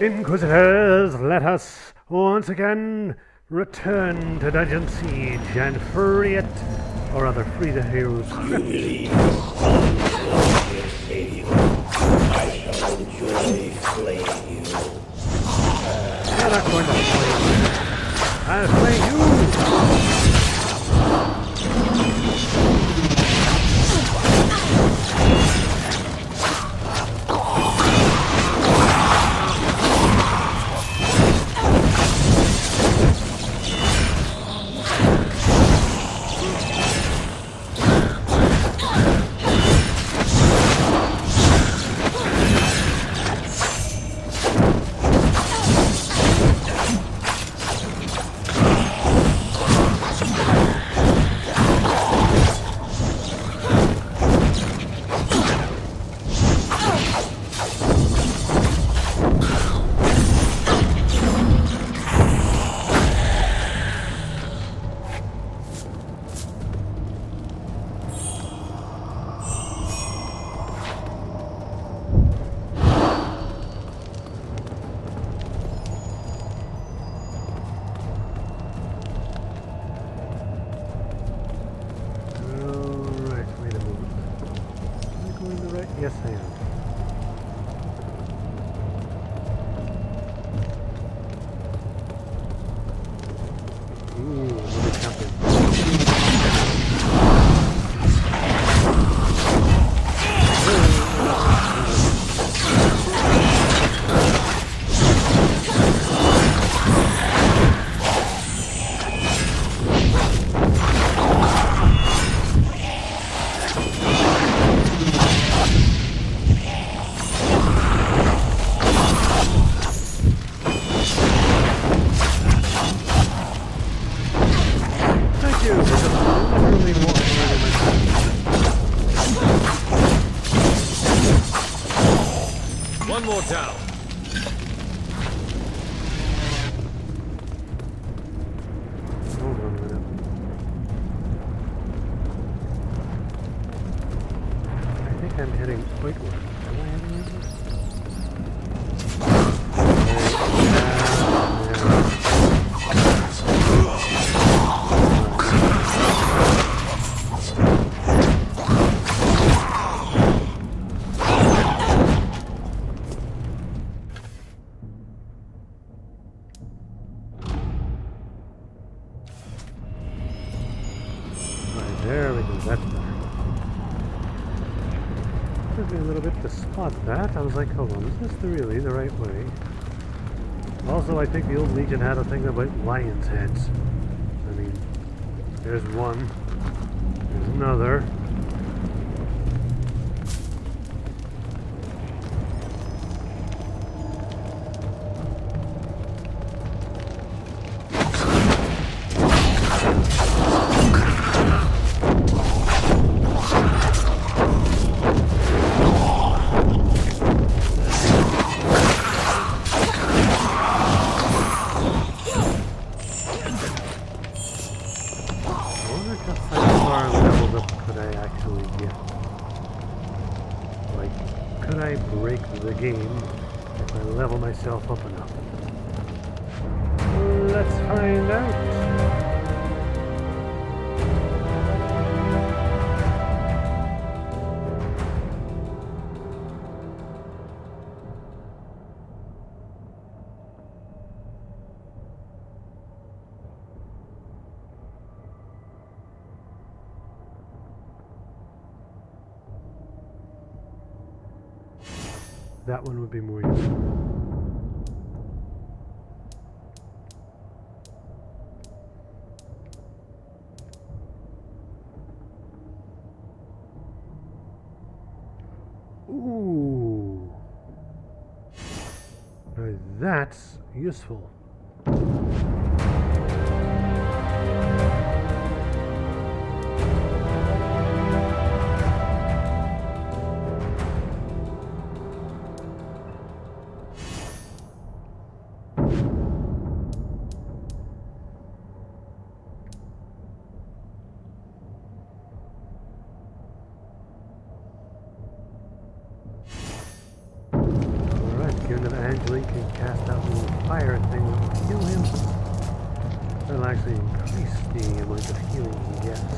Inquisitors, let us once again return to Dungeon Siege and free it, or rather free the heroes. Believe I shall enjoy slaying you. You're not going to slay me. I'll slay you! Yes, I am. Ooh, another champion. One more down. Hold on a minute. I think I'm heading outward. Am I heading outward? There we go, that's better. Took me a little bit to spot that. I was like, hold on, is this really the right way? Also, I think the old Legion had a thing about lion's heads. I mean, there's one. There's another. Could I break the game if I level myself up enough? Let's find out. That one would be more useful. Ooh. Now that's useful. Giving them Angeline Link can cast that little fire thing that will heal him. That'll actually increase the amount of healing he gets.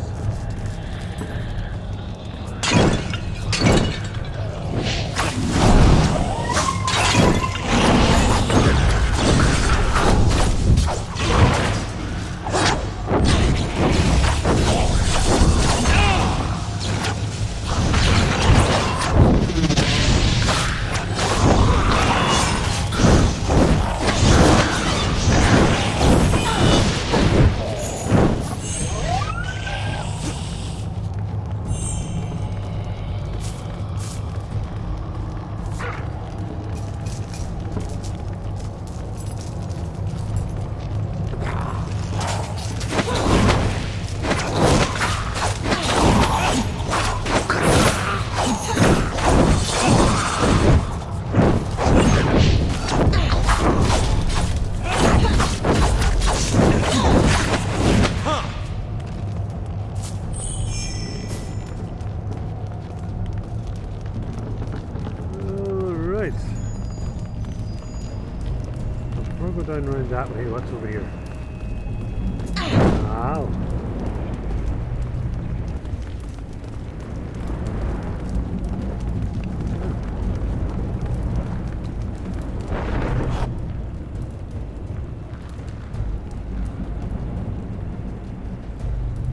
Down around that way. What's over here? Ow.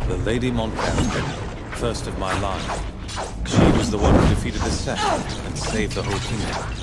The Lady Montaigne, first of my line. She was the one who defeated the Set and saved the whole kingdom.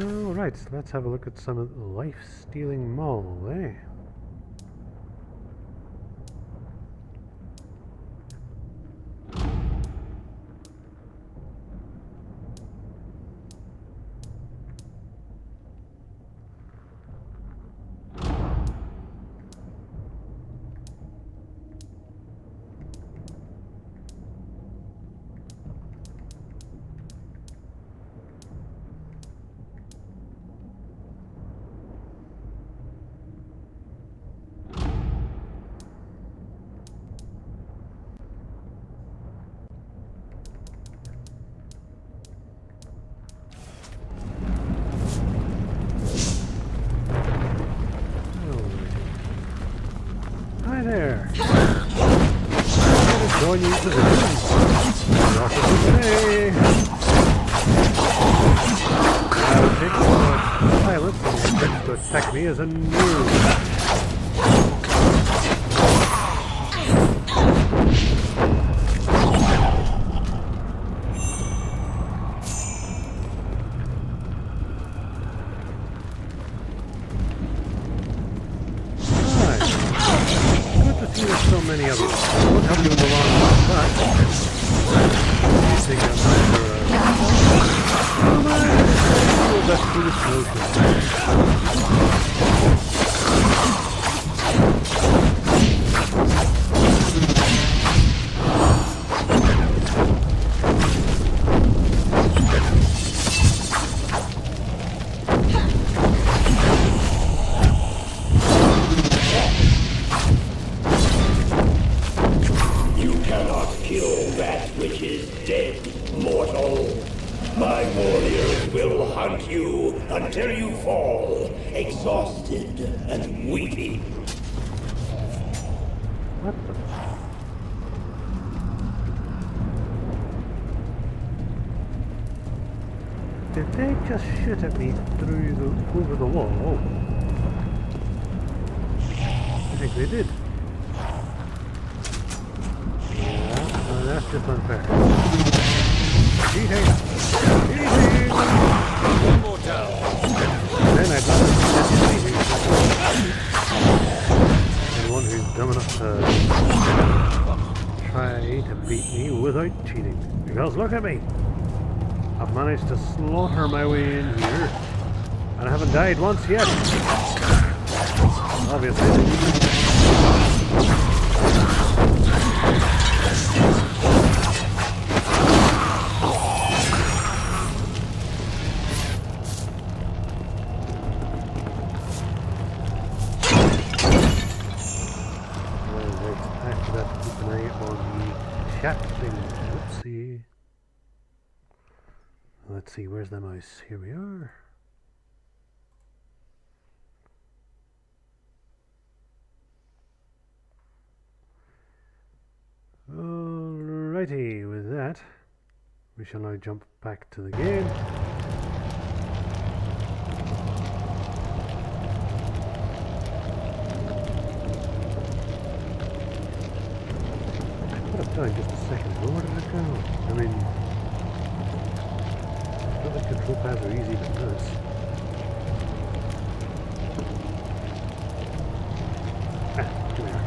Alright, so let's have a look at some of the life-stealing Maul, eh? Hi there. I'm going to join you in position. Today. I'll take the silence and expect to attack me as a noob. Many of them. I won't help you in the long run, but I think I'm not sure. That's until you fall, exhausted and weeping. What the? Did they just shoot at me through the over the wall? I think they did. Yeah, well, that's just unfair. Cheating! Cheating! One more down. Then I'd rather be cheating. Anyone who's dumb enough to try to beat me without cheating. Because look at me! I've managed to slaughter my way in here, and I haven't died once yet. Obviously. After that, keep an eye on the chat thing. Let's see, where's the mouse? Here we are. Alrighty, with that, we shall now jump back to the game. I put it down just a second ago. Where did it go? I mean, the control pads are easy than this. Come here.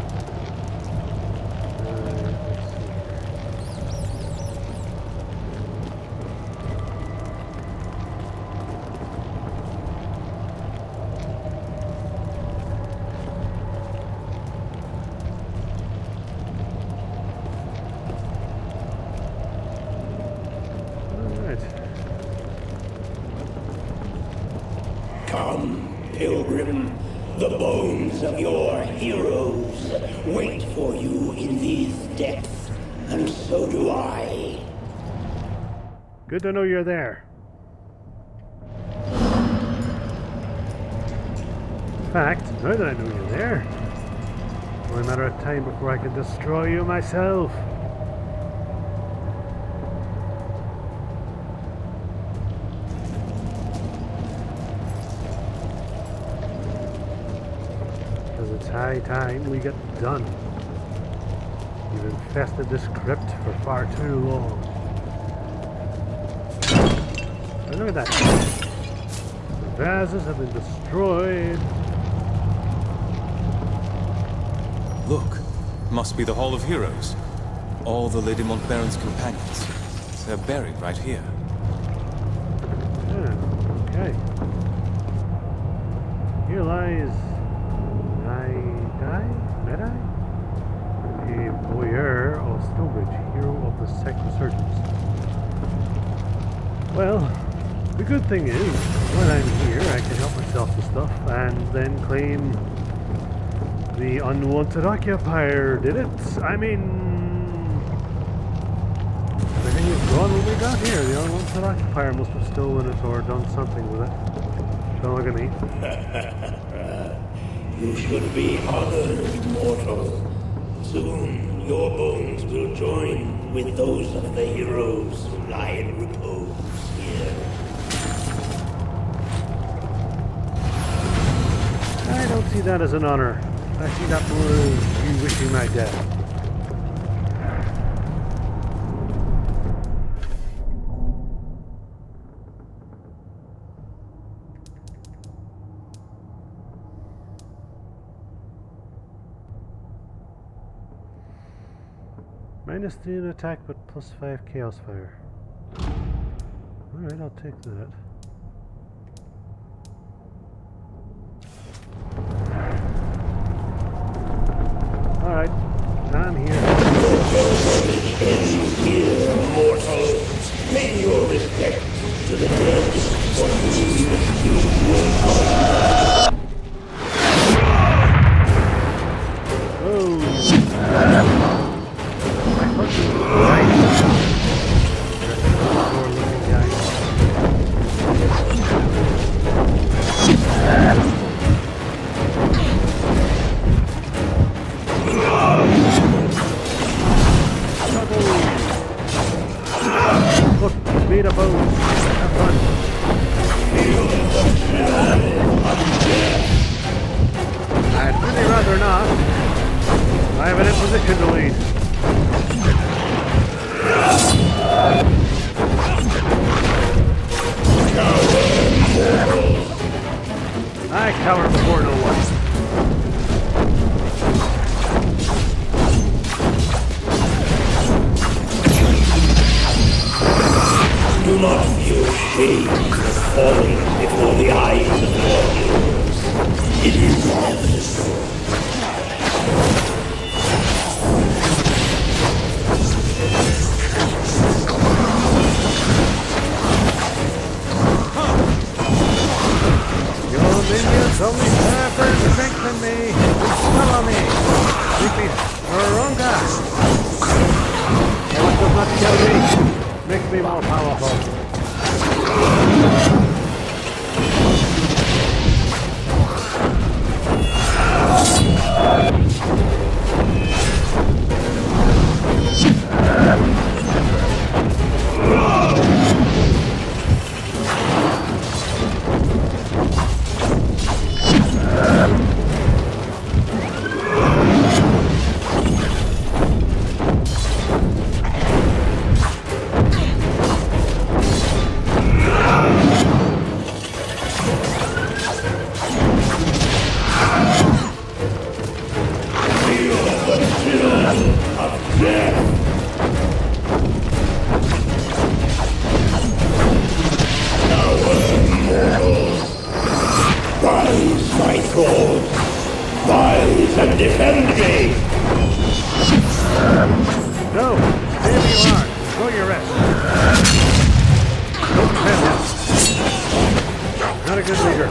Let's see Come, pilgrim. The bones of your heroes wait for you in these depths, and so do I. Good to know you're there. In fact, now that I know you're there, it's only a matter of time before I can destroy you myself. It's high time we get done. We've infested this crypt for far too long. Oh, look at that. The vases have been destroyed. Look, must be the Hall of Heroes. All the Lady Montbaron's companions. They're buried right here. Yeah, okay. Here lies Medai? A Boyar of Stonebridge, hero of the Sect Resurgence. Well, the good thing is, when I'm here, I can help myself to stuff and then claim the unwanted occupier did it. I mean, everything is gone when we got here. The unwanted occupier must have stolen it or done something with it. Don't look at me. You should be honored, mortal. Soon your bones will join with those of the heroes who lie in repose here. I don't see that as an honor. I see that more as you wishing my death. -3 in attack, but +5 chaos fire. Alright, I'll take that. Alright, I'm here. Here, mortals, pay your respect to the dead, for whom you will Made a boat. Have fun. I'd really rather not. I have an imposition to lead. I cower before no one. Do not feel shame of falling before the eyes of your heroes. It is inevitable. Your minions only serve to strengthen me and swallow me. Make me stronger. What does not kill me makes me more powerful. Rise, my thralls! Rise and defend me! No, stay where you are. Enjoy your rest. Don't defend him. Not a good leader.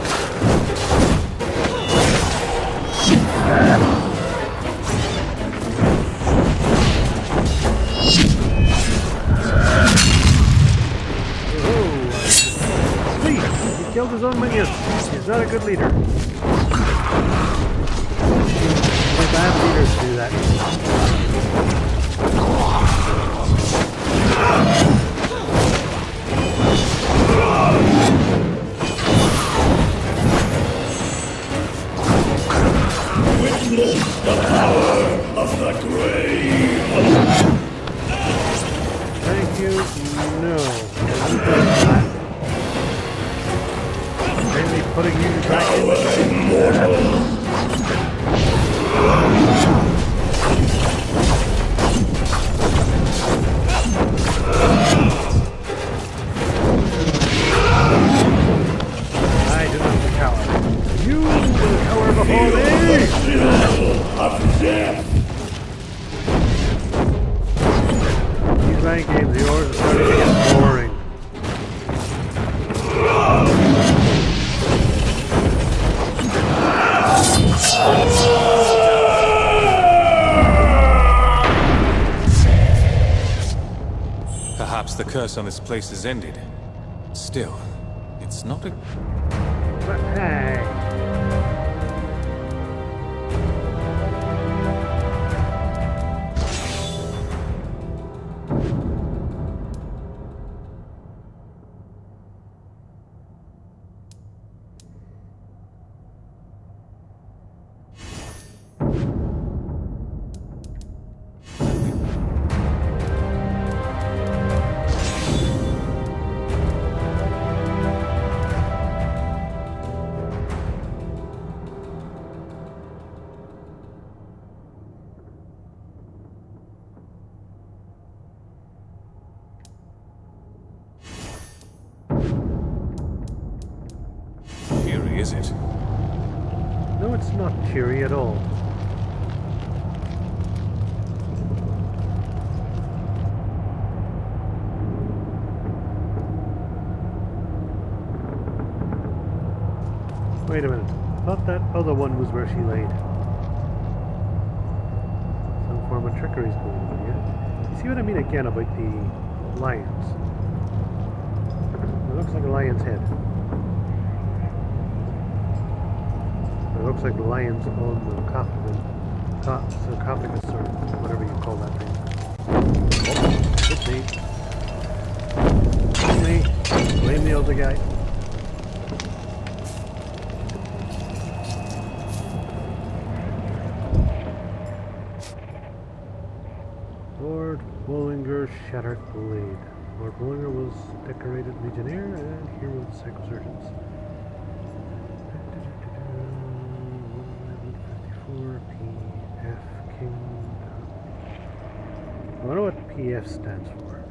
Oh, see, he killed his own minions. He's not a good leader. Only bad leaders do that. Witness the power of the grave! Thank you. No. Mainly putting you back in the Immortal! I do not cower. You will cower before me! Of death! These rank games of yours are starting to get boring. Perhaps the curse on this place is ended. Still, it's not a... But hey. Eerie, is it? No, it's not cheery at all. Wait a minute. Thought that other one was where she laid. Some form of trickery is going on here. You see what I mean again about the lions? It looks like a lion's head. It looks like the lions on the sarcophagus or whatever you call that thing. Oh, it's me. It's me. Blame the other guy. Lord Bullinger Shattered Blade. Lord Bullinger was decorated Legionnaire and hero of the Sacrosurgeons. PF stands for?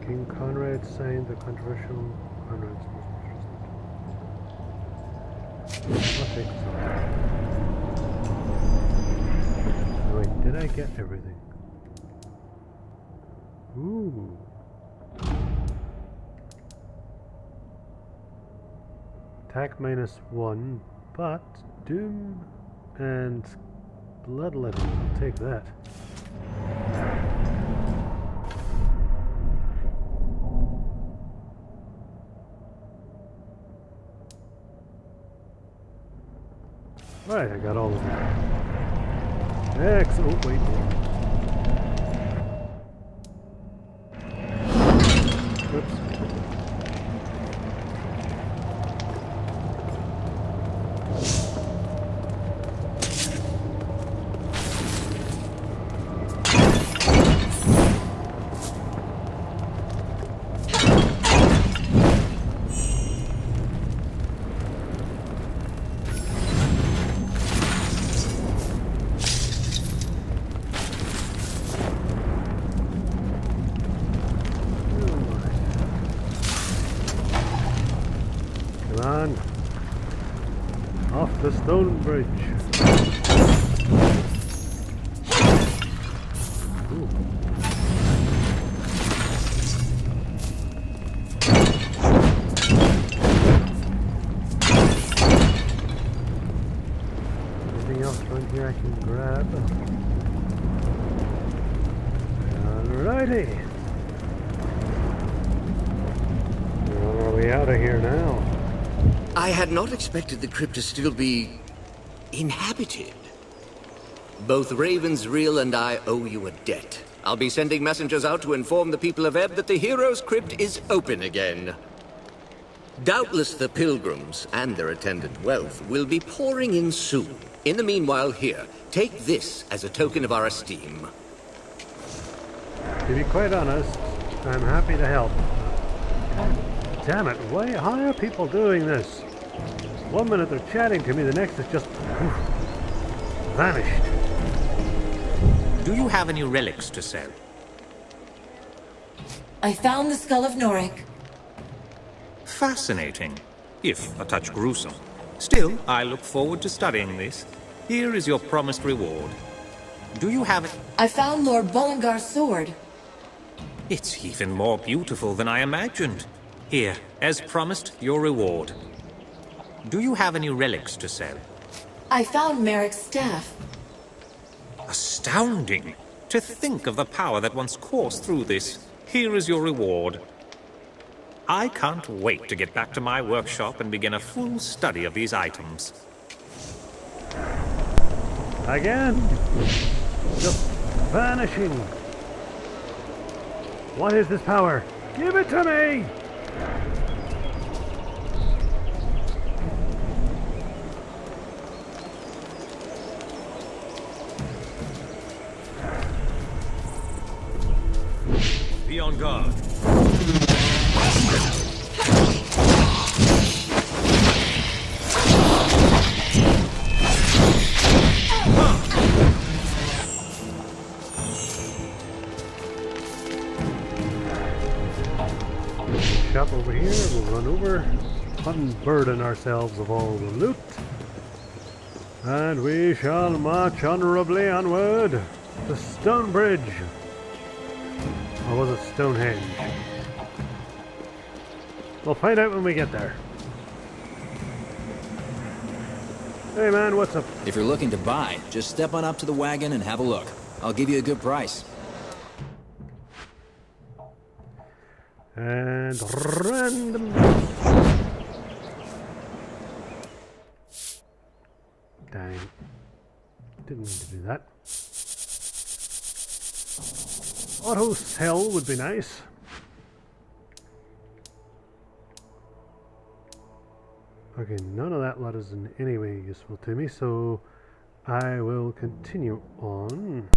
King Conrad signed the controversial Conrad's most I'll take this one. Wait, did I get everything? Ooh. Attack -1, but Doom and Bloodletting. I'll take that. Right, I got all of them. Excellent. Oh, wait. Whoops. Off the stone bridge. Ooh. Anything else around here I can grab? Alrighty. Well, are we out of here now? I had not expected the crypt to still be inhabited. Both Ravensreel and I owe you a debt. I'll be sending messengers out to inform the people of Ebb that the Hero's Crypt is open again. Doubtless the pilgrims and their attendant wealth will be pouring in soon. In the meanwhile, here, take this as a token of our esteem. To be quite honest, I'm happy to help. Damn it, how are people doing this? One minute they're chatting to me, the next is just vanished. Do you have any relics to sell? I found the skull of Norik. Fascinating, if a touch gruesome. Still, I look forward to studying this. Here is your promised reward. Do you have it? I found Lord Bollingar's sword. It's even more beautiful than I imagined. Here, as promised, your reward. Do you have any relics to sell? I found Merrick's staff. Astounding! To think of the power that once coursed through this. Here is your reward. I can't wait to get back to my workshop and begin a full study of these items. Again? Just vanishing. What is this power? Give it to me! Be on guard. Shop over here, we'll run over, unburden ourselves of all the loot, and we shall march honorably onward to Stonebridge. Or was it Stonehenge? We'll find out when we get there. Hey man, what's up? If you're looking to buy, just step on up to the wagon and have a look. I'll give you a good price. And random. Dang. Didn't mean to do that. Auto sell would be nice. Okay, none of that lot is in any way useful to me, so I will continue on.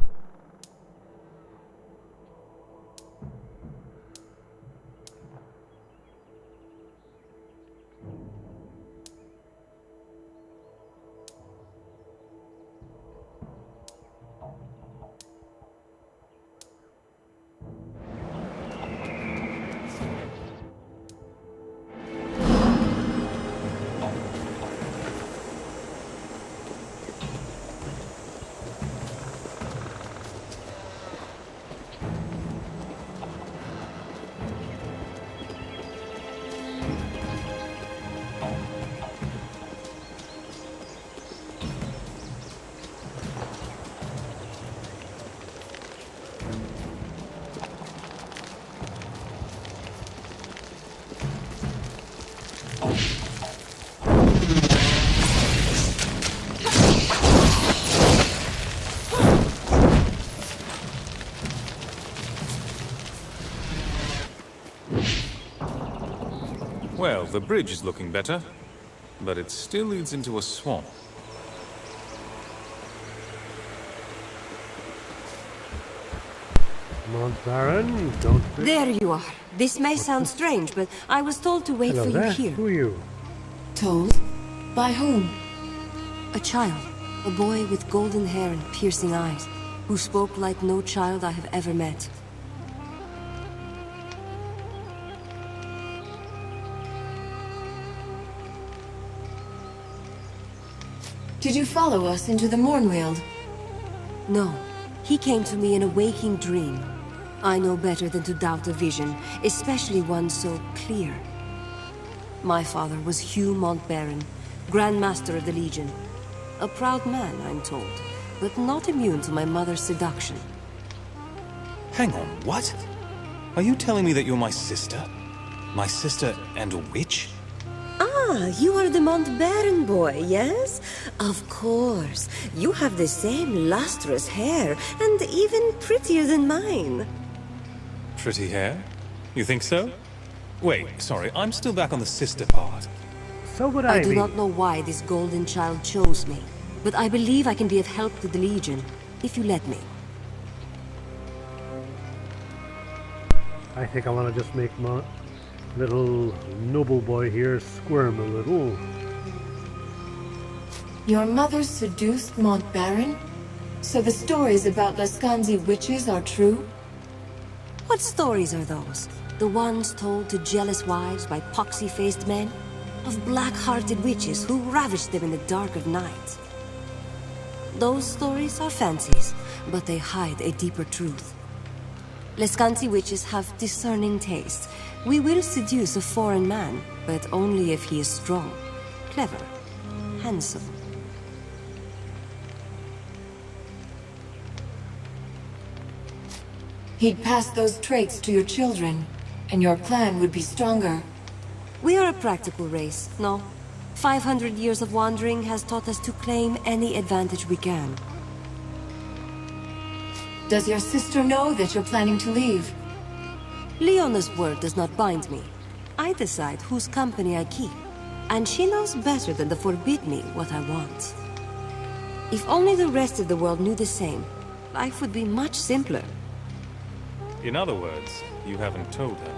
Well, the bridge is looking better, but it still leads into a swamp. Mount Baron, don't... There you are. This may sound strange, but I was told to wait Hello for there. you here. Who are you? Told? By whom? A child. A boy with golden hair and piercing eyes, who spoke like no child I have ever met. Did you follow us into the Mornweald? No. He came to me in a waking dream. I know better than to doubt a vision, especially one so clear. My father was Hugh Montbaron, Grand Master of the Legion. A proud man, I'm told, but not immune to my mother's seduction. Hang on, what? Are you telling me that you're my sister? My sister and a witch? Ah, you are the Montbaron boy, yes? Of course. You have the same lustrous hair, and even prettier than mine. Pretty hair? You think so? Wait, sorry, I'm still back on the sister part. So would I I do be. not know why this golden child chose me, but I believe I can be of help to the Legion, if you let me. I think I want to just make my little noble boy here squirm a little. Your mother seduced Montbaron? So the stories about Lascanzi witches are true? What stories are those? The ones told to jealous wives by poxy-faced men? Of black-hearted witches who ravished them in the dark of night? Those stories are fancies, but they hide a deeper truth. Lascanzi witches have discerning taste. We will seduce a foreign man, but only if he is strong, clever, handsome. He'd pass those traits to your children, and your clan would be stronger. We are a practical race, no? 500 years of wandering has taught us to claim any advantage we can. Does your sister know that you're planning to leave? Leona's word does not bind me. I decide whose company I keep, and she knows better than to forbid me what I want. If only the rest of the world knew the same, life would be much simpler. In other words, you haven't told her.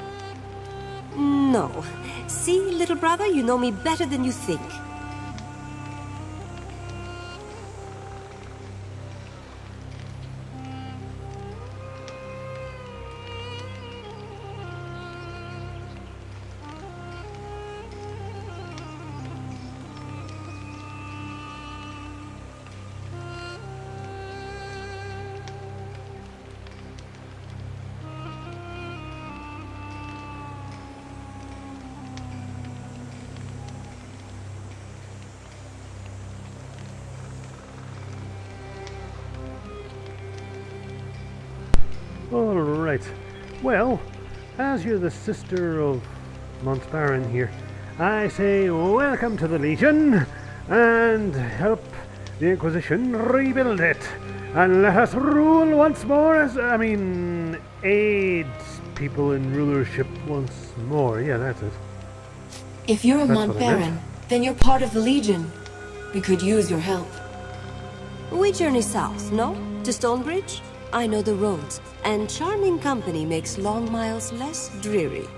No. See, little brother, you know me better than you think. Alright. Well, as you're the sister of Montbaron here, I say welcome to the Legion, and help the Inquisition rebuild it, and let us rule once more aid people in rulership once more. Yeah, that's it. If you're a That's what I meant. Montbaron, then you're part of the Legion. We could use your help. We journey south, no? To Stonebridge? I know the roads, and charming company makes long miles less dreary.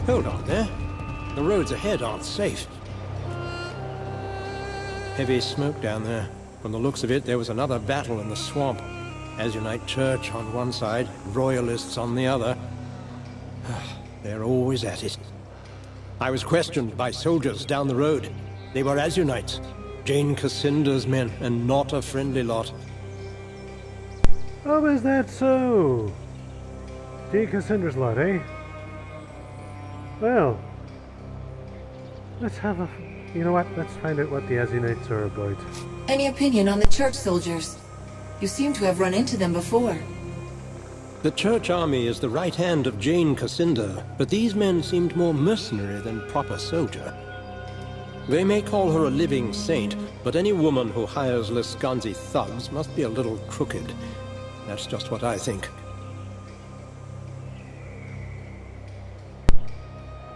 Hold on there. The roads ahead aren't safe. Heavy smoke down there. From the looks of it, there was another battle in the swamp. Azunite Church on one side, Royalists on the other. They're always at it. I was questioned by soldiers down the road. They were Azunites, Jane Cassinder's men, and not a friendly lot. Oh, is that so? Jane Cassinder's lot, eh? Well, let's have a... You know what? Let's find out what the Azunites are about. Any opinion on the church soldiers? You seem to have run into them before. The Church army is the right hand of Jane Cassinder, but these men seemed more mercenary than proper soldier. They may call her a living saint, but any woman who hires Lescanzi thugs must be a little crooked. That's just what I think.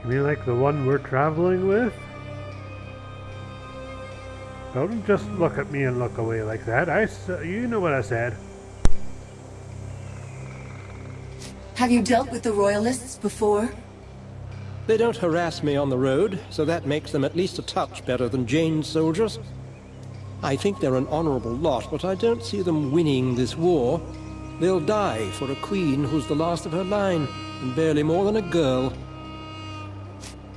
You mean like the one we're traveling with? Don't just look at me and look away like that. You know what I said. Have you dealt with the Royalists before? They don't harass me on the road, so that makes them at least a touch better than Jane's soldiers. I think they're an honorable lot, but I don't see them winning this war. They'll die for a queen who's the last of her line, and barely more than a girl.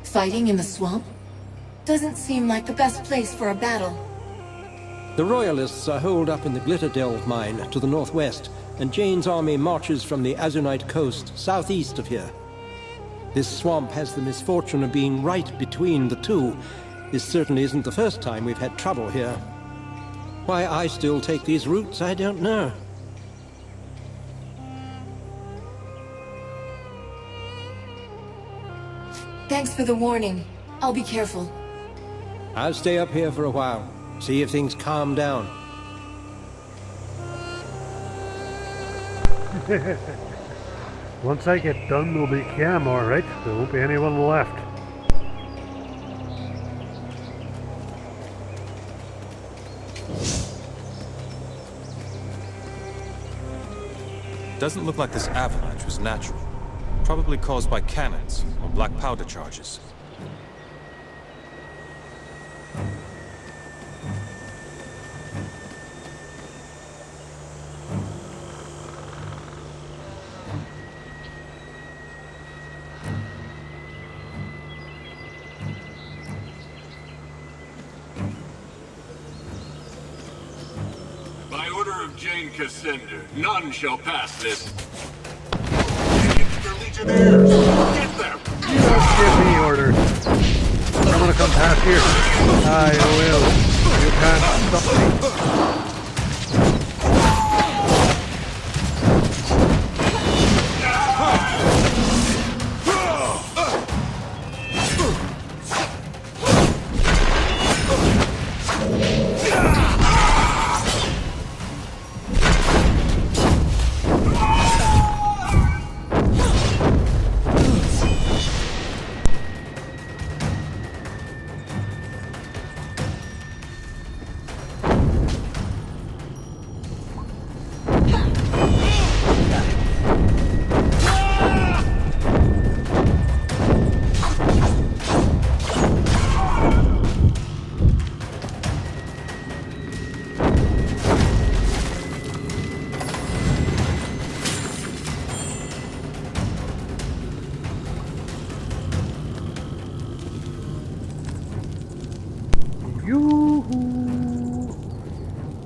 Fighting in the swamp? Doesn't seem like the best place for a battle. The Royalists are holed up in the Glitterdelve mine to the northwest, and Jane's army marches from the Azunite coast southeast of here. This swamp has the misfortune of being right between the two. This certainly isn't the first time we've had trouble here. Why I still take these routes, I don't know. Thanks for the warning. I'll be careful. I'll stay up here for a while, see if things calm down. Once I get done, we'll be calm, alright? There won't be anyone left. Doesn't look like this avalanche was natural. Probably caused by cannons or black powder charges. By order of Jane Cassinder, none shall pass this. Legionnaires, get them! You don't give me orders. I'm gonna come past here. I will. You can't stop me.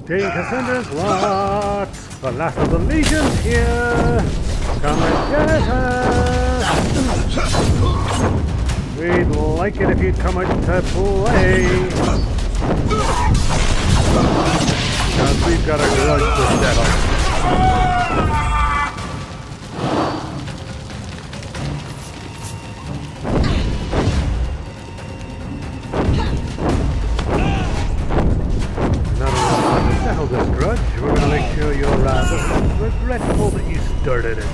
Jane Cassinder's lot! The last of the legions here! Come and get us! We'd like it if you'd come out to play! Because we've got a grudge to settle. This grudge, we're going to make sure you're regretful that you started it.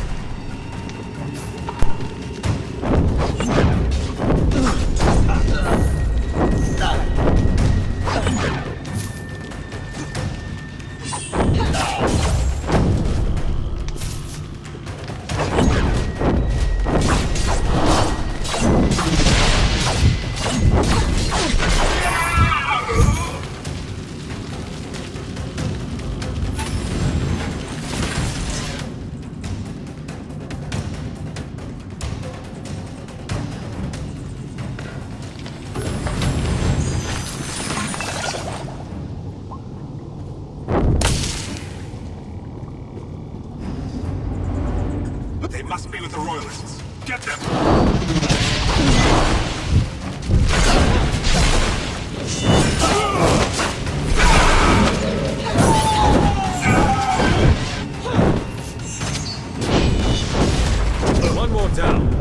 Royalists! Get them! One more down.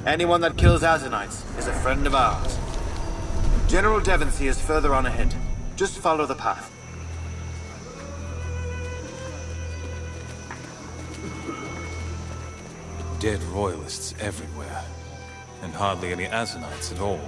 Anyone that kills Azanites is a friend of ours. General Devonsey is further on ahead. Just follow the path. Dead royalists everywhere, and hardly any Azanites at all.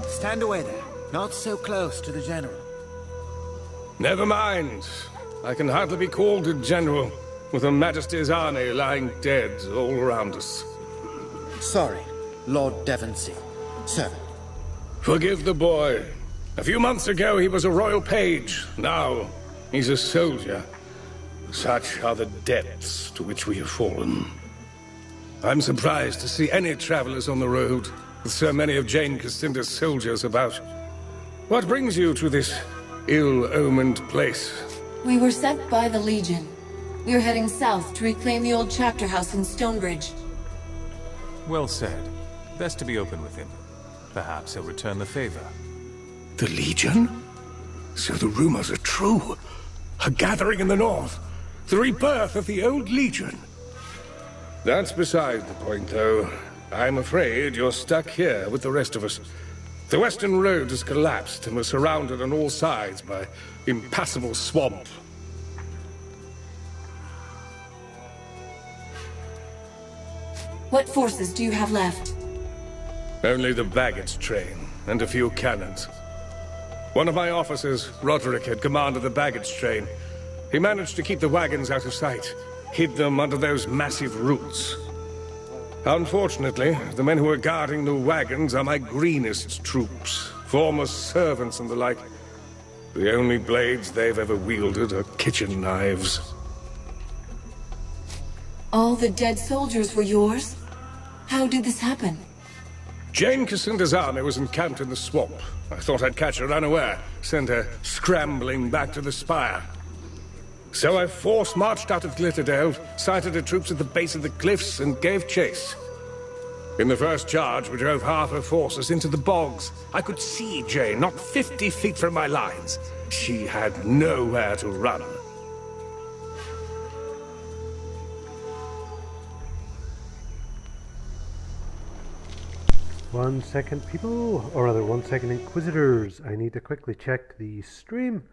Stand away there. Not so close to the General. Never mind. I can hardly be called a general, with Her Majesty's army lying dead all around us. Sorry, Lord Devonsey. Sir. Forgive the boy. A few months ago he was a royal page. Now he's a soldier. Such are the depths to which we have fallen. I'm surprised to see any travelers on the road, with so many of Jane Cassinda's soldiers about. What brings you to this ill-omened place? We were sent by the Legion. We are heading south to reclaim the old chapter house in Stonebridge. Well said. Best to be open with him. Perhaps he'll return the favor. The Legion? So the rumors are true. A gathering in the north. The rebirth of the old Legion. That's beside the point, though. I'm afraid you're stuck here with the rest of us. The western road has collapsed and we're surrounded on all sides by impassable swamp. What forces do you have left? Only the baggage train and a few cannons. One of my officers, Roderick, had commanded the baggage train. He managed to keep the wagons out of sight, hid them under those massive roots. Unfortunately, the men who are guarding the wagons are my greenest troops, former servants and the like. The only blades they've ever wielded are kitchen knives. All the dead soldiers were yours? How did this happen? Jane Cassinda's army was encamped in the swamp. I thought I'd catch her unaware, send her scrambling back to the spire. So I force-marched out of Glitterdale, sighted her troops at the base of the cliffs, and gave chase. In the first charge, we drove half her forces into the bogs. I could see Jane, not 50 feet from my lines. She had nowhere to run. One second, people, or rather 1 second, Inquisitors. I need to quickly check the stream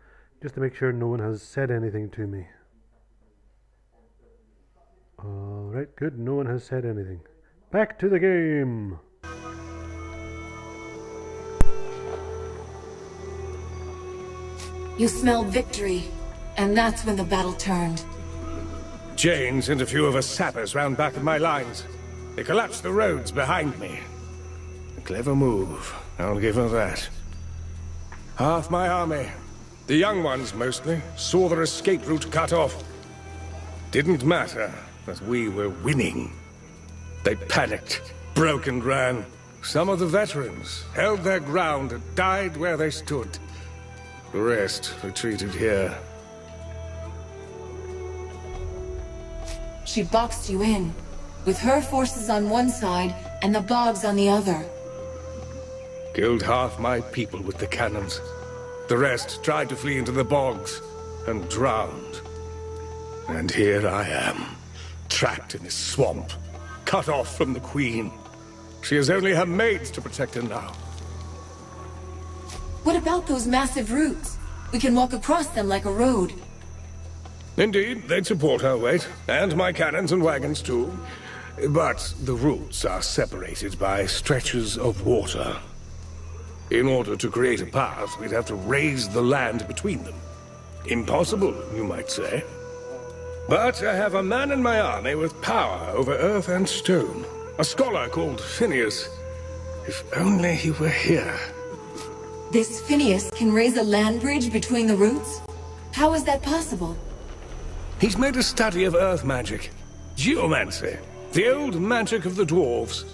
just to make sure no one has said anything to me. Alright, good, no one has said anything. Back to the game! You smelled victory, and that's when the battle turned. Jane sent a few of her sappers round back of my lines. They collapsed the roads behind me. Clever move, I'll give her that. Half my army, the young ones mostly, saw their escape route cut off. Didn't matter that we were winning. They panicked, broke and ran. Some of the veterans held their ground and died where they stood. The rest retreated here. She boxed you in, with her forces on one side and the Bogs on the other. Killed half my people with the cannons. The rest tried to flee into the bogs and drowned. And here I am, trapped in this swamp, cut off from the Queen. She has only her maids to protect her now. What about those massive roots? We can walk across them like a road. Indeed, they'd support her weight, and my cannons and wagons too. But the routes are separated by stretches of water. In order to create a path, we'd have to raise the land between them. Impossible, you might say. But I have a man in my army with power over earth and stone. A scholar called Phineas. If only he were here. This Phineas can raise a land bridge between the roots? How is that possible? He's made a study of earth magic. Geomancy. The old magic of the dwarves.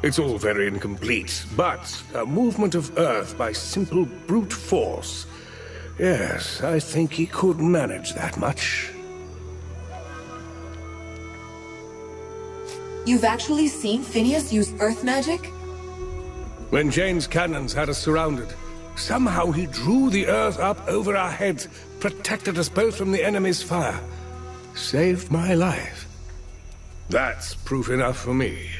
It's all very incomplete, but a movement of earth by simple brute force. Yes, I think he could manage that much. You've actually seen Phineas use earth magic? When Jane's cannons had us surrounded, somehow he drew the earth up over our heads, protected us both from the enemy's fire. Saved my life. That's proof enough for me.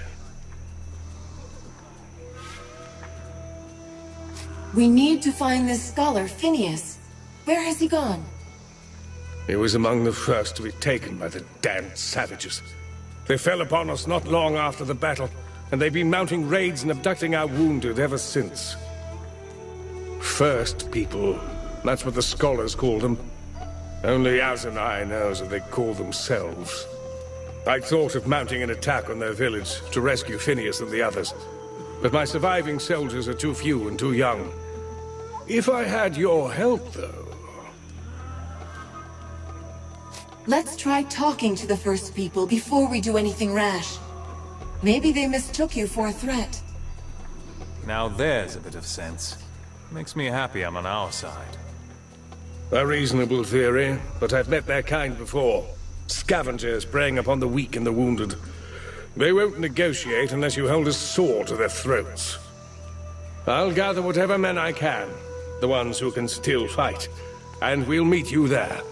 We need to find this scholar, Phineas. Where has he gone? He was among the first to be taken by the damned savages. They fell upon us not long after the battle, and they've been mounting raids and abducting our wounded ever since. First people, that's what the scholars called them. Only Azanai knows what they call themselves. I thought of mounting an attack on their village to rescue Phineas and the others, but my surviving soldiers are too few and too young. If I had your help, though... Let's try talking to the first people before we do anything rash. Maybe they mistook you for a threat. Now there's a bit of sense. Makes me happy I'm on our side. A reasonable theory, but I've met their kind before. Scavengers preying upon the weak and the wounded. They won't negotiate unless you hold a sword to their throats. I'll gather whatever men I can, the ones who can still fight, and we'll meet you there.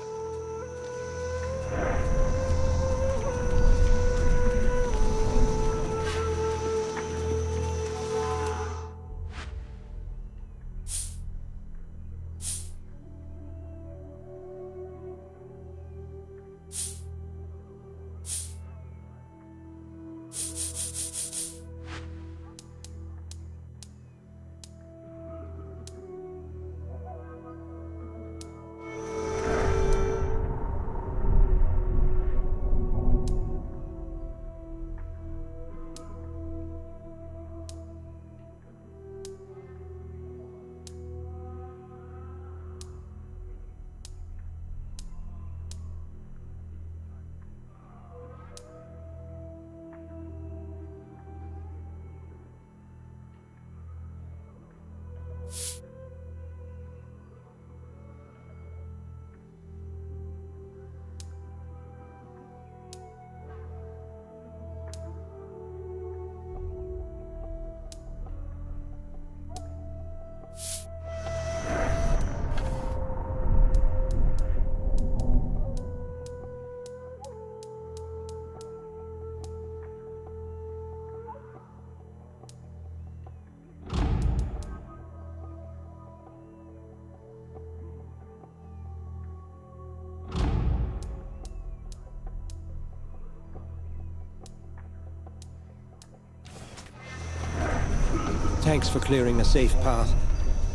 Thanks for clearing a safe path.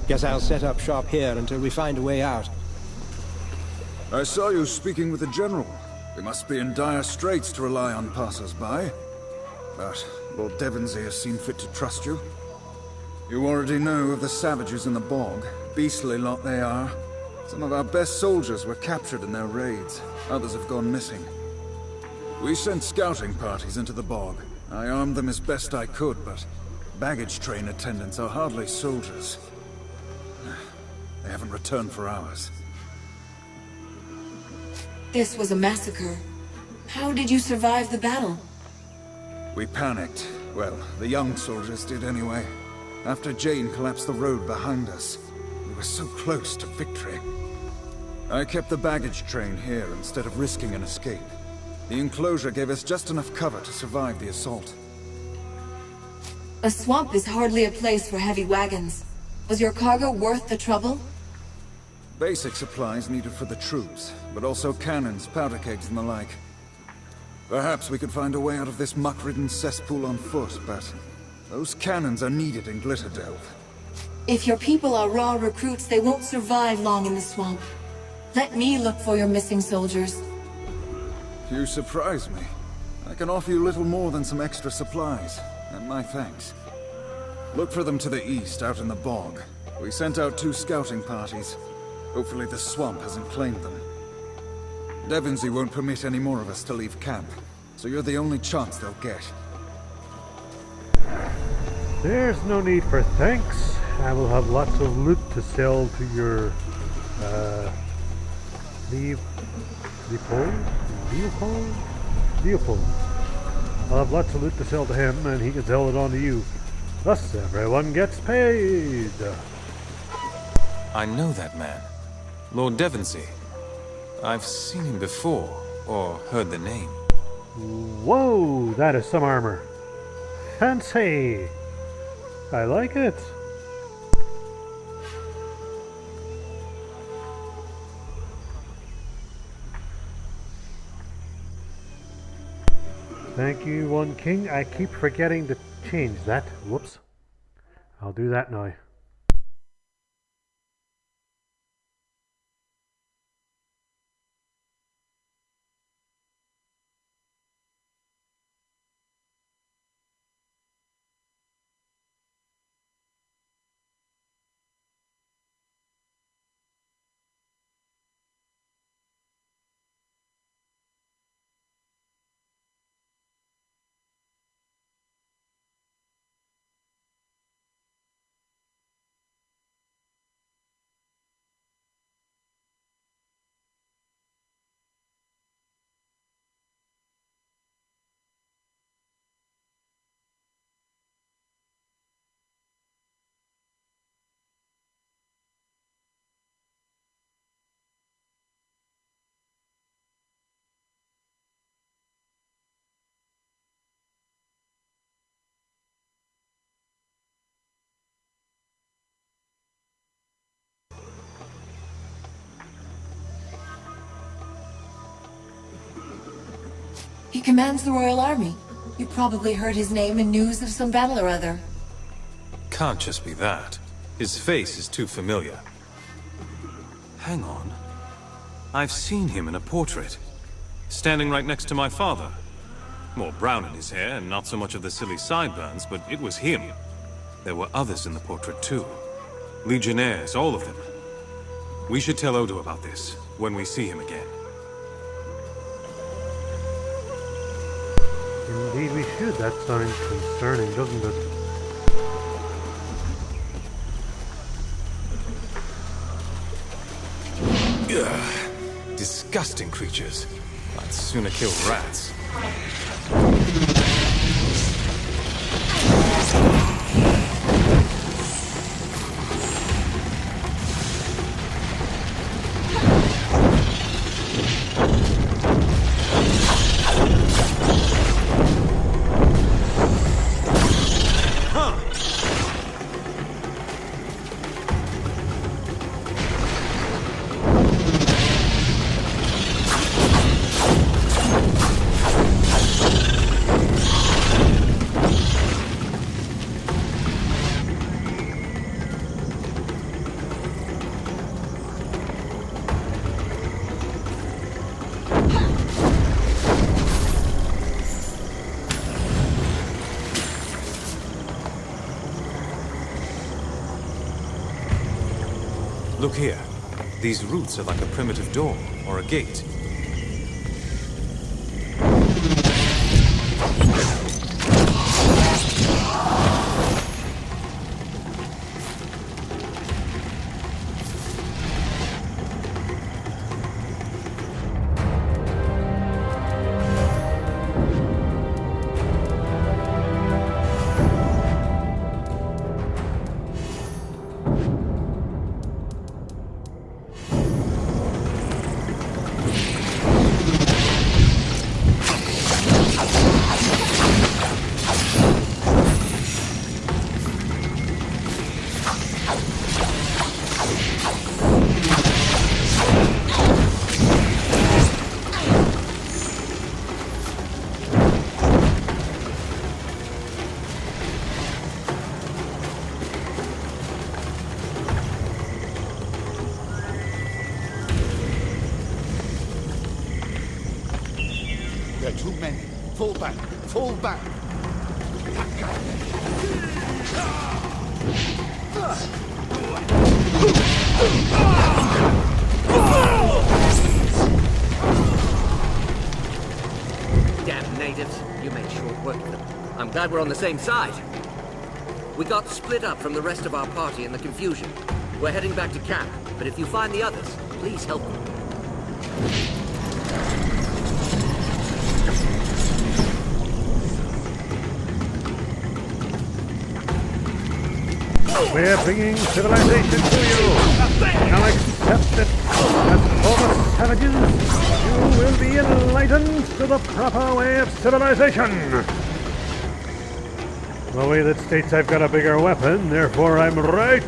Guess I'll set up shop here until we find a way out. I saw you speaking with the General. We must be in dire straits to rely on passers-by. But Lord Devonsey has seen fit to trust you. You already know of the savages in the bog. Beastly lot they are. Some of our best soldiers were captured in their raids. Others have gone missing. We sent scouting parties into the bog. I armed them as best I could, but baggage train attendants are hardly soldiers. They haven't returned for hours. This was a massacre. How did you survive the battle? We panicked. Well, the young soldiers did anyway. After Jane collapsed the road behind us, we were so close to victory. I kept the baggage train here instead of risking an escape. The enclosure gave us just enough cover to survive the assault. A swamp is hardly a place for heavy wagons. Was your cargo worth the trouble? Basic supplies needed for the troops, but also cannons, powder kegs, and the like. Perhaps we could find a way out of this muck-ridden cesspool on foot, but those cannons are needed in Glitterdelve. If your people are raw recruits, they won't survive long in the swamp. Let me look for your missing soldiers. You surprise me. I can offer you little more than some extra supplies, and my thanks. Look for them to the east, out in the bog. We sent out 2 scouting parties. Hopefully the swamp hasn't claimed them. Devonsey won't permit any more of us to leave camp, so you're the only chance they'll get. There's no need for thanks. I will have lots of loot to sell to your Leopold. I'll have lots of loot to sell to him, and he can sell it on to you. Thus, everyone gets paid. I know that man. Lord Devonsey. I've seen him before, or heard the name. Whoa, that is some armor. Fancy. I like it. Thank you, One King. I keep forgetting to change that. Whoops. I'll do that now. He commands the Royal Army. You probably heard his name in news of some battle or other. Can't just be that. His face is too familiar. Hang on. I've seen him in a portrait. Standing right next to my father. More brown in his hair, and not so much of the silly sideburns, but it was him. There were others in the portrait too. Legionnaires, all of them. We should tell Odo about this, when we see him again. Indeed we should. That sounds concerning, doesn't it? Ugh, disgusting creatures. I'd sooner kill rats. Look here. These roots are like a primitive door, or a gate. There are too many. Fall back. Fall back. Damn natives. You made short work of them. I'm glad we're on the same side. We got split up from the rest of our party in the confusion. We're heading back to camp, but if you find the others, please help them. We're bringing civilization to you. Now accept it. As former savages, you will be enlightened to the proper way of civilization. The way that states I've got a bigger weapon, therefore I'm right.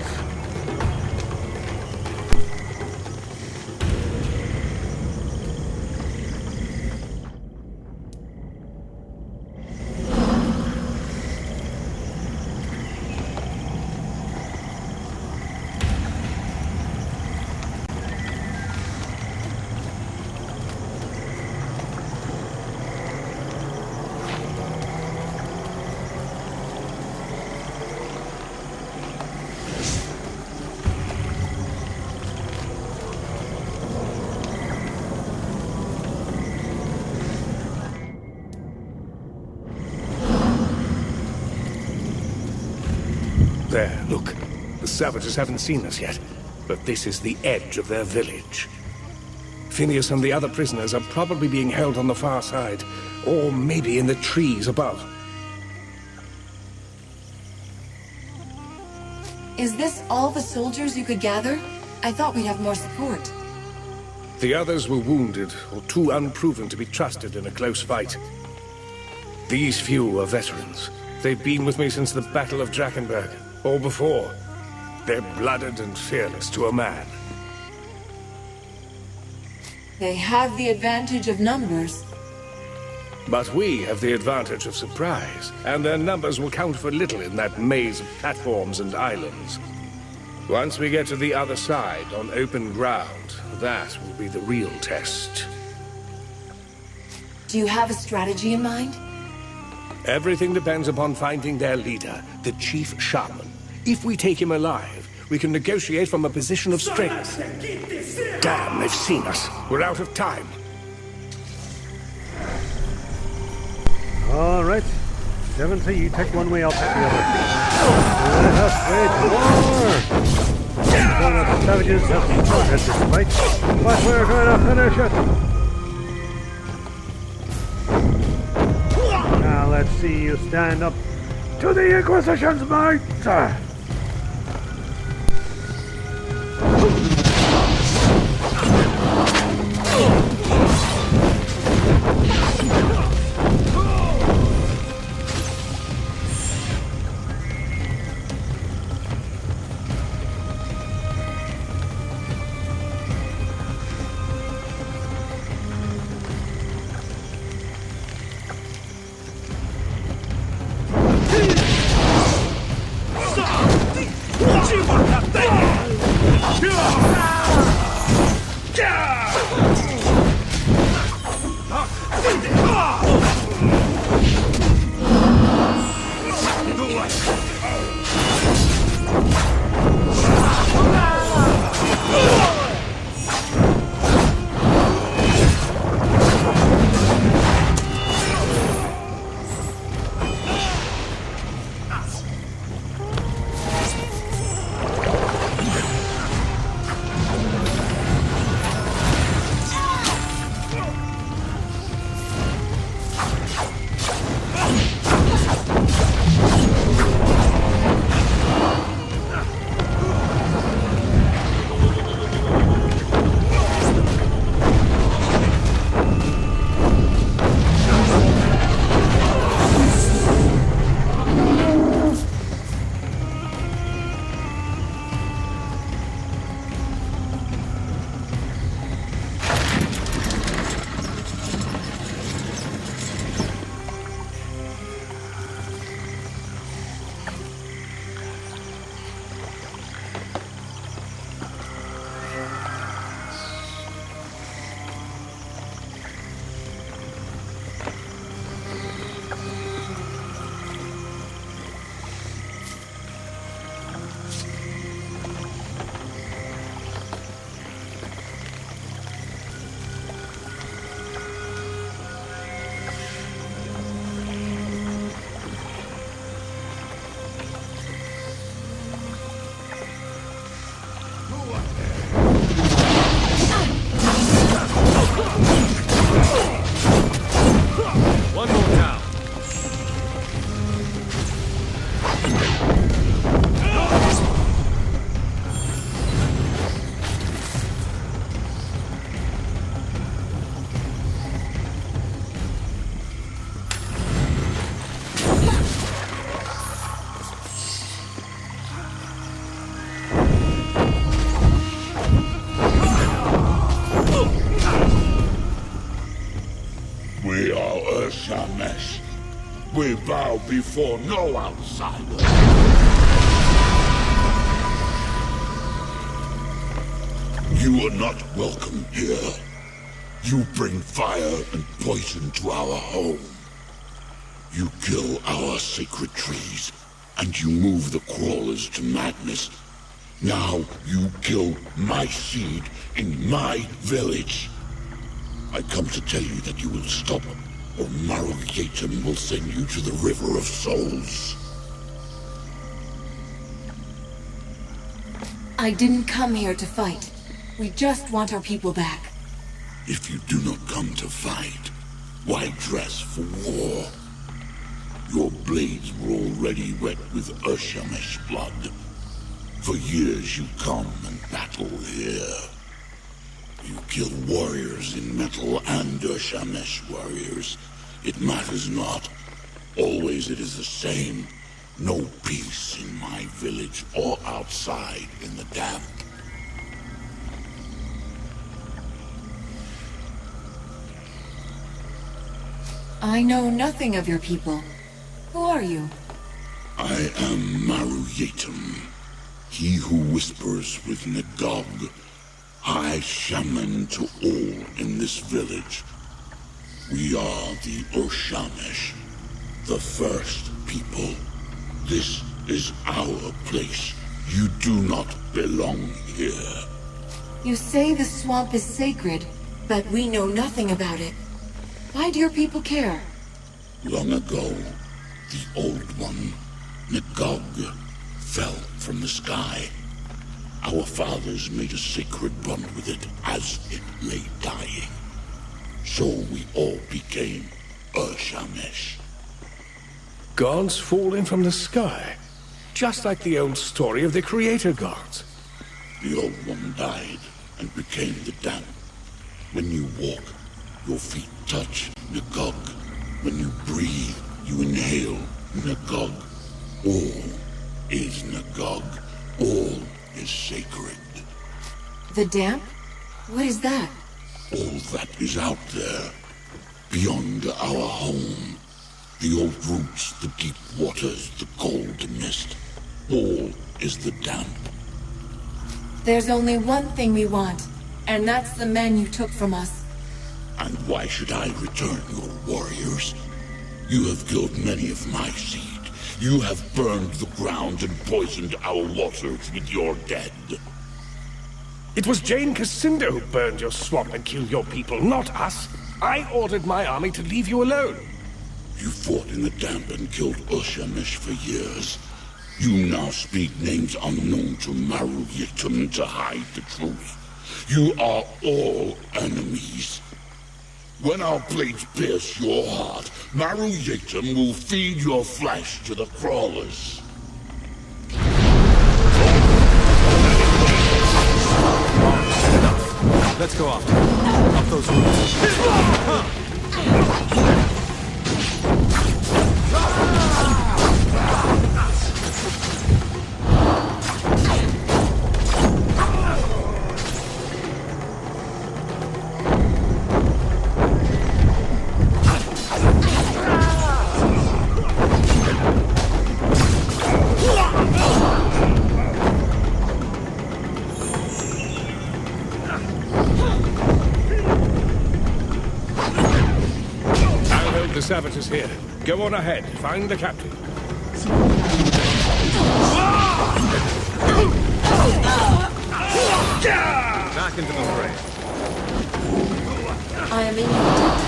There, look. The savages haven't seen us yet, but this is the edge of their village. Phineas and the other prisoners are probably being held on the far side, or maybe in the trees above. Is this all the soldiers you could gather? I thought we'd have more support. The others were wounded, or too unproven to be trusted in a close fight. These few are veterans. They've been with me since the Battle of Drakkenberg, or before. They're blooded and fearless to a man. They have the advantage of numbers. But we have the advantage of surprise, and their numbers will count for little in that maze of platforms and islands. Once we get to the other side, on open ground, that will be the real test. Do you have a strategy in mind? Everything depends upon finding their leader, the Chief Shaman. If we take him alive, we can negotiate from a position of strength. Damn, they've seen us. We're out of time. All right. 70, you take one way, I'll take the other. Let us wage war! The savages have started this fight, but we're going to finish it! Now let's see you stand up to the Inquisition's might! One more down. We are Urshamesh. We bow before no outsider. You are not welcome here. You bring fire and poison to our home. You kill our sacred trees, and you move the crawlers to madness. Now you kill my seed in my village. I come to tell you that you will stop, or Maru Yetum will send you to the River of Souls. I didn't come here to fight. We just want our people back. If you do not come to fight, why dress for war? Your blades were already wet with Urshamesh blood. For years you come and battle here. You kill warriors in metal and Urshamesh warriors. It matters not. Always it is the same. No peace in my village or outside in the damp. I know nothing of your people. Who are you? I am Maru Yetum, he who whispers with Nagog, High Shaman to all in this village. We are the Urshamesh, the first people. This is our place. You do not belong here. You say the swamp is sacred, but we know nothing about it. Why do your people care? Long ago, the Old One, Nagog, fell from the sky. Our fathers made a sacred bond with it as it lay dying. So we all became Urshamesh. Gods falling from the sky. Just like the old story of the creator gods. The Old One died and became the damp. When you walk, your feet touch Nagog. When you breathe, you inhale Nagog. All is Nagog. All is sacred. The damp? What is that? All that is out there, beyond our home. The old roots, the deep waters, the cold mist. All is the damp. There's only one thing we want, and that's the men you took from us. And why should I return your warriors? You have killed many of my seed. You have burned the ground and poisoned our waters with your dead. It was Jane Cassinda who burned your swamp and killed your people, not us. I ordered my army to leave you alone. You fought in the damp and killed Urshamesh for years. You now speak names unknown to Maru Yetum to hide the truth. You are all enemies. When our blades pierce your heart, Maru Yetum will feed your flesh to the crawlers. Let's go after him. Up those roots. The savages here. Go on ahead. Find the captain. Back into the fray. I am in your debt.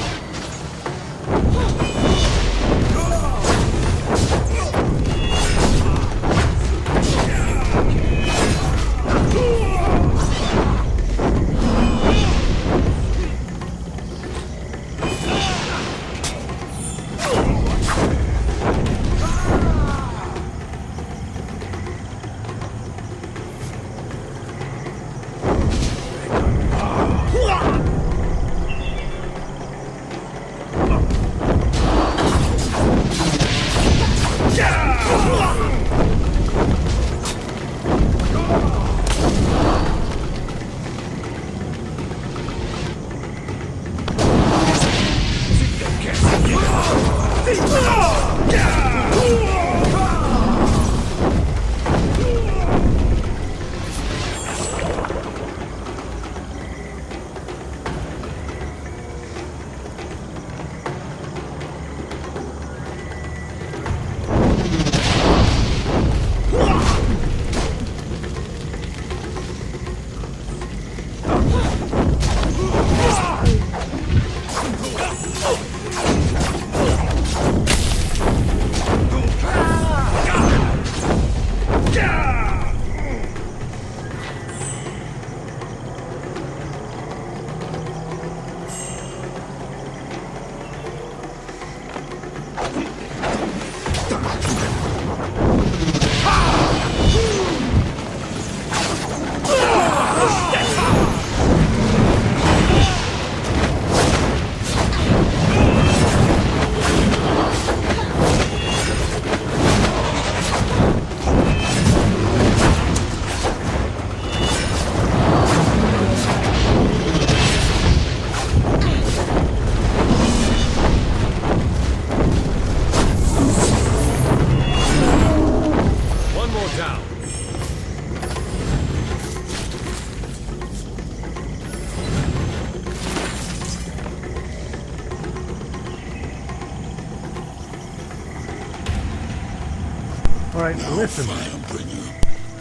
Alright, listen. Firebringer,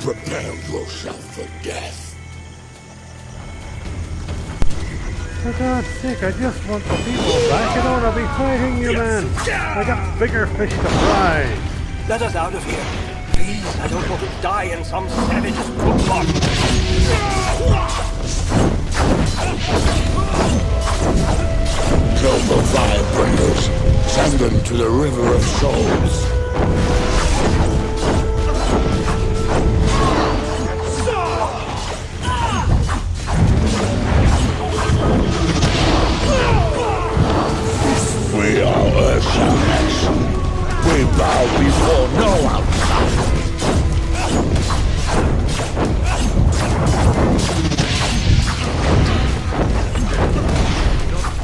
prepare yourself for death. For God's sake, I just want the people back. I don't want to be fighting you, man. I got bigger fish to fry. Let us out of here. Please, I don't want to die in some savage's cookbook. Kill the Firebringers. Send them to the River of Souls. We are Urshamesh. We bow before no outsider.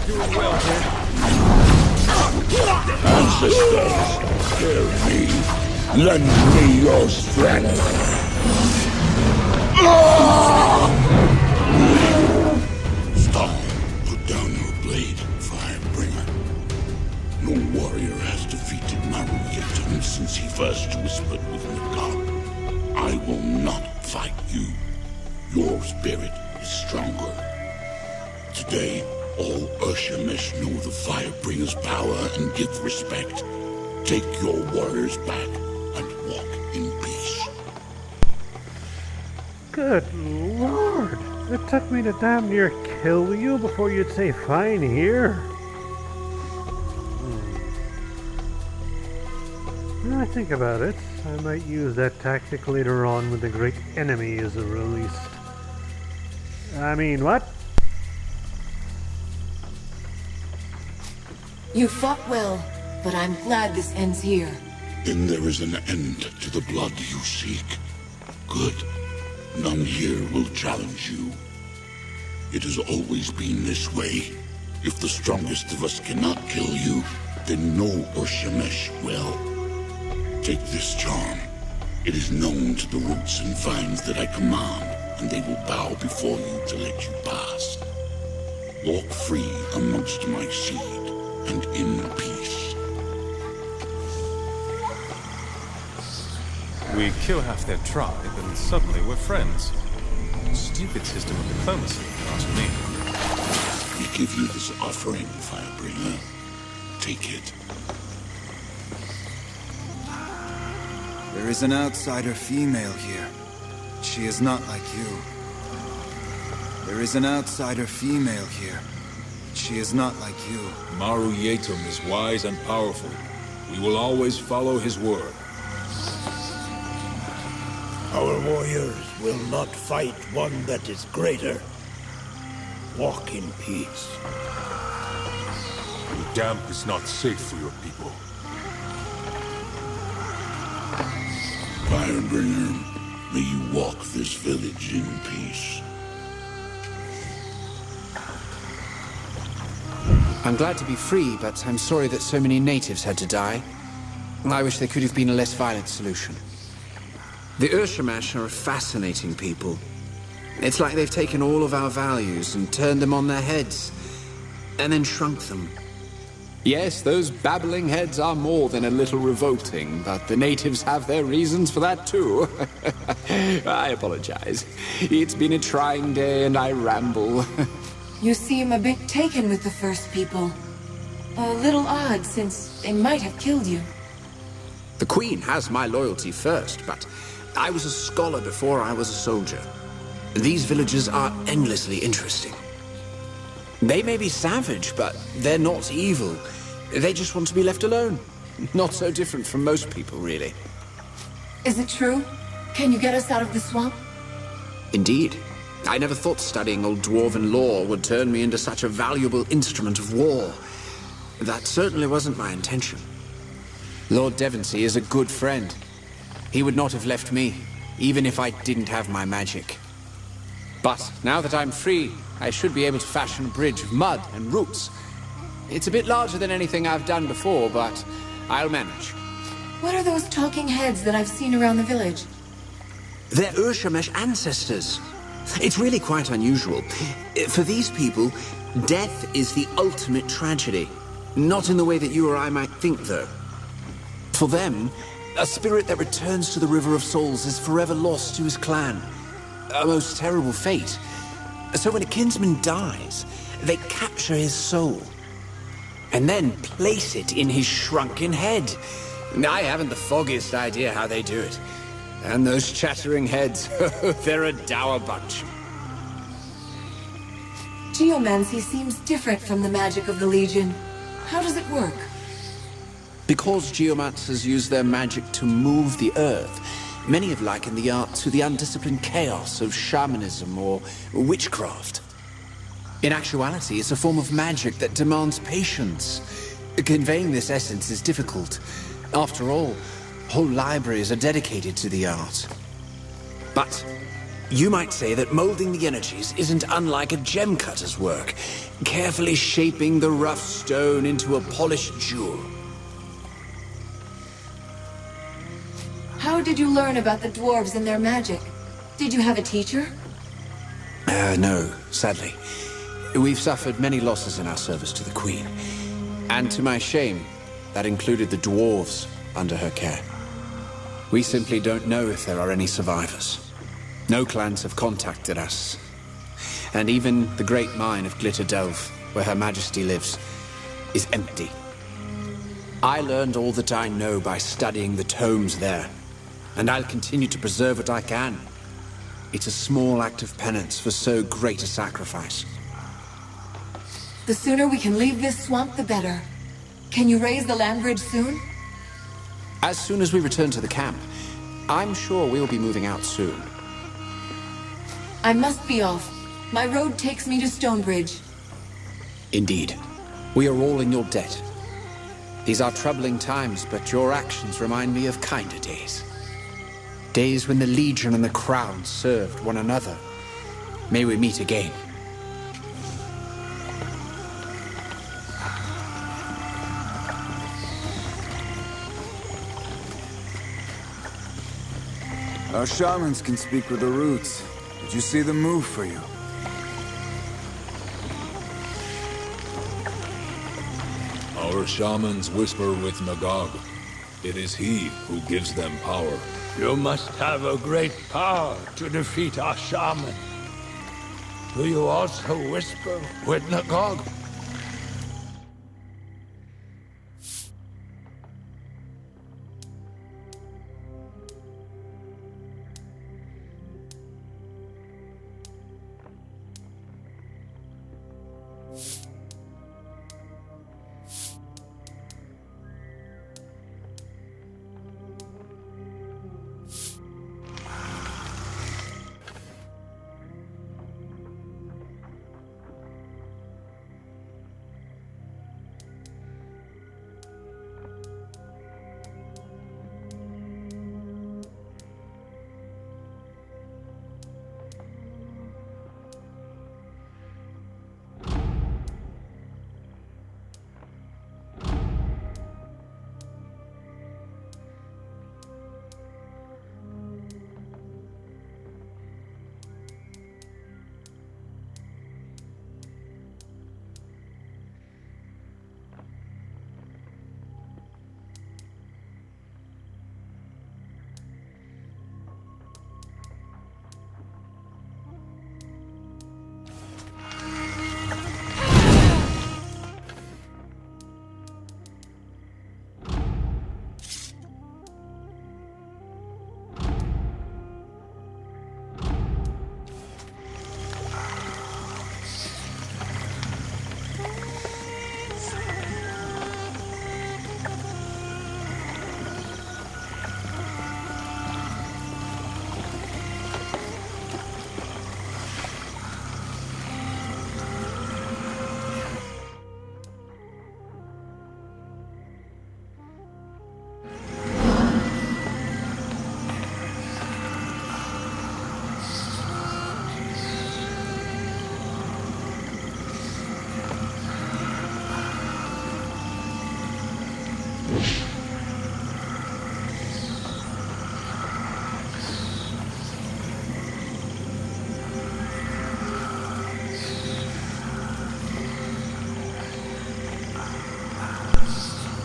Doing well, kid. Ancestors, hear me. Lend me your strength. Stop. Put down your blade, Firebringer. No warrior has defeated Maru-Yetum since he first whispered with Mikab. I will not fight you. Your spirit is stronger. Today, all Urshamesh know the Firebringer's power and give respect. Take your warriors back and walk in peace. Good lord. It took me to damn near kill you before you'd say fine here. When I think about it, I might use that tactic later on when the great enemy is released. I mean, what? You fought well, but I'm glad this ends here. Then there is an end to the blood you seek. Good. None here will challenge you. It has always been this way. If the strongest of us cannot kill you, then no Urshamesh will. Take this charm. It is known to the roots and vines that I command, and they will bow before you to let you pass. Walk free amongst my seed, and in peace. We kill half their tribe, and suddenly we're friends. Stupid system of diplomacy, if you ask me. We give you this offering, Firebringer. Take it. There is an outsider female here. She is not like you. There is an outsider female here. She is not like you. Maru-Yetum is wise and powerful. We will always follow his word. Our warriors will not fight one that is greater. Walk in peace. The damp is not safe for your people. Firebringer, may you walk this village in peace. I'm glad to be free, but I'm sorry that so many natives had to die. I wish there could have been a less violent solution. The Urshamesh are a fascinating people. It's like they've taken all of our values and turned them on their heads, and then shrunk them. Yes, those babbling heads are more than a little revolting, but the natives have their reasons for that too. I apologize. It's been a trying day and I ramble. You seem a bit taken with the First People. A little odd, since they might have killed you. The Queen has my loyalty first, but I was a scholar before I was a soldier. These villagers are endlessly interesting. They may be savage, but they're not evil. They just want to be left alone. Not so different from most people, really. Is it true? Can you get us out of the swamp? Indeed. I never thought studying old dwarven lore would turn me into such a valuable instrument of war. That certainly wasn't my intention. Lord Devonsey is a good friend. He would not have left me, even if I didn't have my magic. But now that I'm free, I should be able to fashion a bridge of mud and roots. It's a bit larger than anything I've done before, but I'll manage. What are those talking heads that I've seen around the village? They're Urshamesh ancestors. It's really quite unusual. For these people, death is the ultimate tragedy. Not in the way that you or I might think, though. For them, A spirit that returns to the River of Souls is forever lost to his clan. A most terrible fate. So when a kinsman dies, they capture his soul, and then place it in his shrunken head. I haven't the foggiest idea how they do it. And those chattering heads, they're a dour bunch. Geomancy seems different from the magic of the Legion. How does it work? Because geomancers use their magic to move the earth, many have likened the art to the undisciplined chaos of shamanism or witchcraft. In actuality, it's a form of magic that demands patience. Conveying this essence is difficult. After all, whole libraries are dedicated to the art. But you might say that molding the energies isn't unlike a gem cutter's work, carefully shaping the rough stone into a polished jewel. How did you learn about the dwarves and their magic? Did you have a teacher? No, sadly. We've suffered many losses in our service to the Queen. And to my shame, that included the dwarves under her care. We simply don't know if there are any survivors. No clans have contacted us. And even the great mine of Glitter Delve, where Her Majesty lives, is empty. I learned all that I know by studying the tomes there, and I'll continue to preserve what I can. It's a small act of penance for so great a sacrifice. The sooner we can leave this swamp, the better. Can you raise the land bridge soon? As soon as we return to the camp, I'm sure we'll be moving out soon. I must be off. My road takes me to Stonebridge. Indeed. We are all in your debt. These are troubling times, but your actions remind me of kinder days. Days when the Legion and the Crown served one another. May we meet again. Our shamans can speak with the roots. Did you see them move for you? Our shamans whisper with Magog. It is he who gives them power. You must have a great power to defeat our shaman. Do you also whisper with Magog?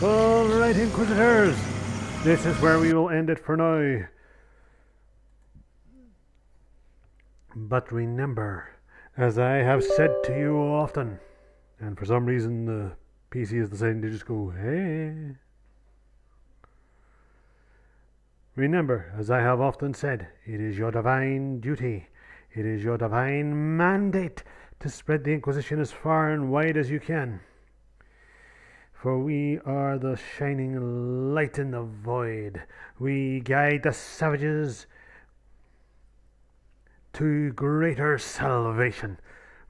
All right, Inquisitors. this is where we will end it for now. But remember, as I have said to you often, and for some reason the PC is deciding to just go, hey. Remember, as I have often said, it is your divine duty, it is your divine mandate to spread the Inquisition as far and wide as you can. For we are the shining light in the void. We guide the savages to greater salvation.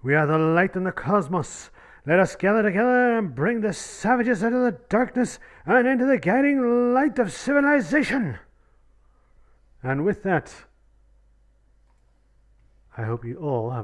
We are the light in the cosmos. Let us gather together and bring the savages out of the darkness and into the guiding light of civilization. And with that, I hope you all have